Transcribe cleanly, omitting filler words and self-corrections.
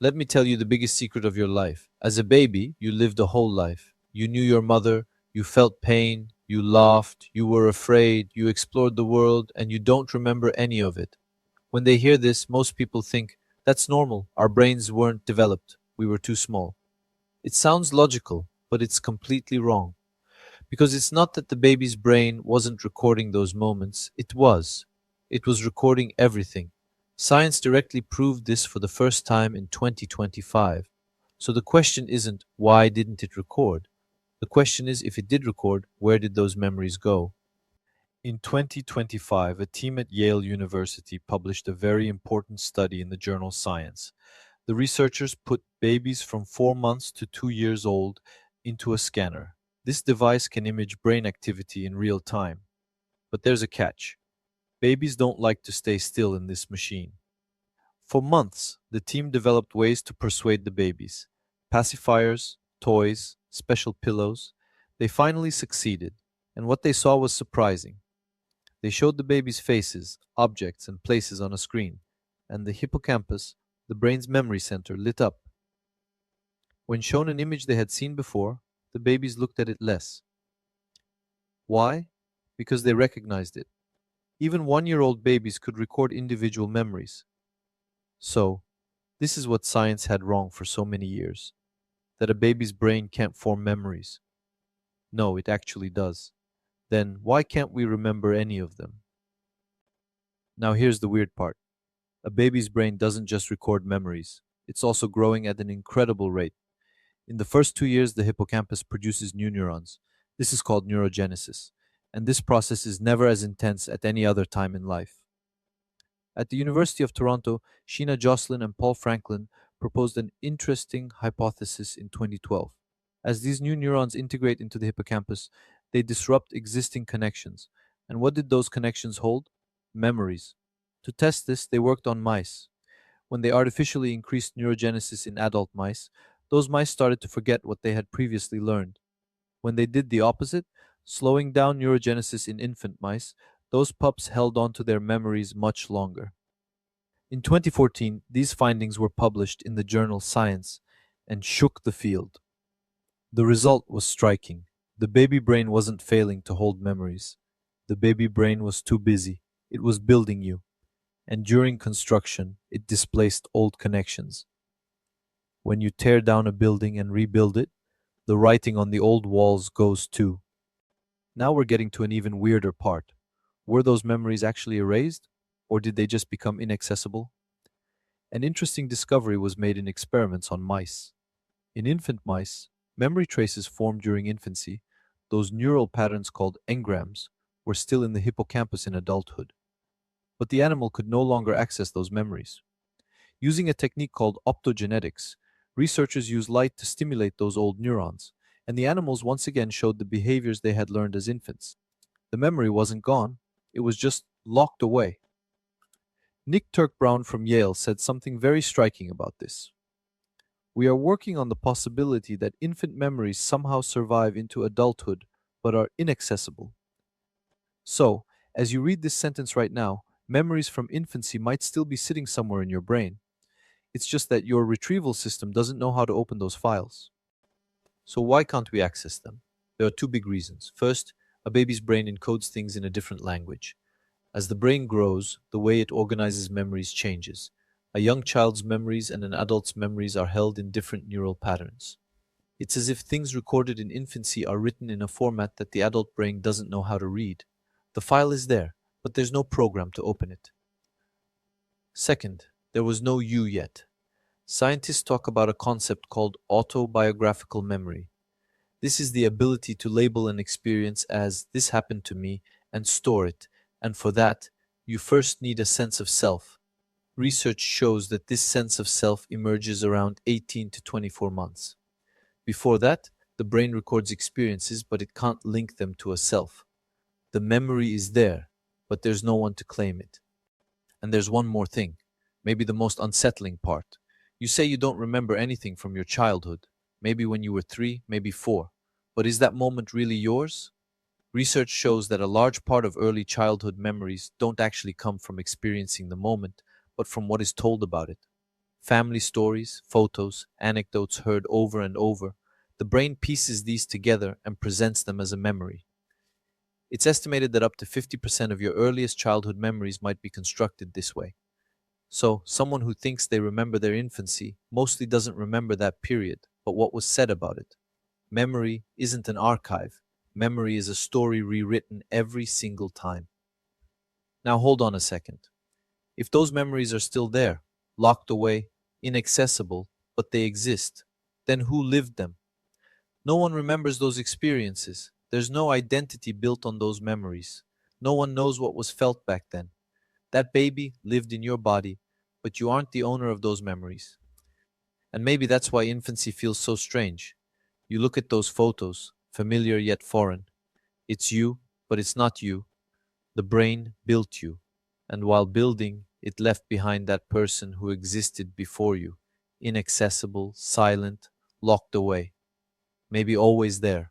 Let me tell you the biggest secret of your life. As a baby, you lived a whole life. You knew your mother, you felt pain, you laughed, you were afraid, you explored the world, and you don't remember any of it. When they hear this, most people think, that's normal. Our brains weren't developed. We were too small. It sounds logical, but it's completely wrong. Because it's not that the baby's brain wasn't recording those moments, it was. It was recording everything. Science directly proved this for the first time in 2025. So the question isn't why didn't it record? The question is if it did record, where did those memories go? In 2025, a team at Yale University published a very important study in the journal Science. The researchers put babies from 4 months to 2 years old into a scanner. This device can image brain activity in real time. But there's a catch. Babies don't like to stay still in this machine. For months, the team developed ways to persuade the babies. Pacifiers, toys, special pillows. They finally succeeded, and what they saw was surprising. They showed the babies faces, objects, and places on a screen, and the hippocampus, the brain's memory center, lit up. When shown an image they had seen before, the babies looked at it less. Why? Because they recognized it. Even 1 year old babies could record individual memories. So, this is what science had wrong for so many years, that a baby's brain can't form memories. No, it actually does. Then why can't we remember any of them? Now here's the weird part. A baby's brain doesn't just record memories, it's also growing at an incredible rate. In the first 2 years, the hippocampus produces new neurons. This is called neurogenesis, and this process is never as intense at any other time in life. At the University of Toronto, Sheena Jocelyn and Paul Franklin proposed an interesting hypothesis in 2012. As these new neurons integrate into the hippocampus, they disrupt existing connections. And what did those connections hold? Memories. To test this, they worked on mice. When they artificially increased neurogenesis in adult mice, those mice started to forget what they had previously learned. When they did the opposite, slowing down neurogenesis in infant mice, those pups held on to their memories much longer. In 2014, these findings were published in the journal Science and shook the field. The result was striking. The baby brain wasn't failing to hold memories. The baby brain was too busy. It was building you. And during construction, it displaced old connections. When you tear down a building and rebuild it, the writing on the old walls goes too. Now we're getting to an even weirder part. Were those memories actually erased, or did they just become inaccessible? An interesting discovery was made in experiments on mice. In infant mice, memory traces formed during infancy, those neural patterns called engrams, were still in the hippocampus in adulthood. But the animal could no longer access those memories. Using a technique called optogenetics, researchers used light to stimulate those old neurons, and the animals once again showed the behaviors they had learned as infants. The memory wasn't gone, it was just locked away. Nick Turk-Brown from Yale said something very striking about this. We are working on the possibility that infant memories somehow survive into adulthood but are inaccessible. So, as you read this sentence right now, memories from infancy might still be sitting somewhere in your brain. It's just that your retrieval system doesn't know how to open those files. So, why can't we access them? There are two big reasons. First, a baby's brain encodes things in a different language. As the brain grows, the way it organizes memories changes. A young child's memories and an adult's memories are held in different neural patterns. It's as if things recorded in infancy are written in a format that the adult brain doesn't know how to read. The file is there, but there's no program to open it. Second, there was no you yet. Scientists talk about a concept called autobiographical memory. This is the ability to label an experience as this happened to me and store it, and for that, you first need a sense of self. Research shows that this sense of self emerges around 18 to 24 months. Before that, the brain records experiences, but it can't link them to a self. The memory is there, but there's no one to claim it. And there's one more thing, maybe the most unsettling part. You say you don't remember anything from your childhood, maybe when you were 3, maybe 4. But is that moment really yours? Research shows that a large part of early childhood memories don't actually come from experiencing the moment, but from what is told about it. Family stories, photos, anecdotes heard over and over. The brain pieces these together and presents them as a memory. It's estimated that up to 50% of your earliest childhood memories might be constructed this way. So, someone who thinks they remember their infancy mostly doesn't remember that period, but what was said about it. Memory isn't an archive. Memory is a story rewritten every single time. Now hold on a second. If those memories are still there, locked away, inaccessible, but they exist, then who lived them? No one remembers those experiences. There's no identity built on those memories. No one knows what was felt back then. That baby lived in your body, but you aren't the owner of those memories. And maybe that's why infancy feels so strange. You look at those photos, familiar yet foreign. It's you, but it's not you. The brain built you, and while building, it left behind that person who existed before you, inaccessible, silent, locked away, maybe always there,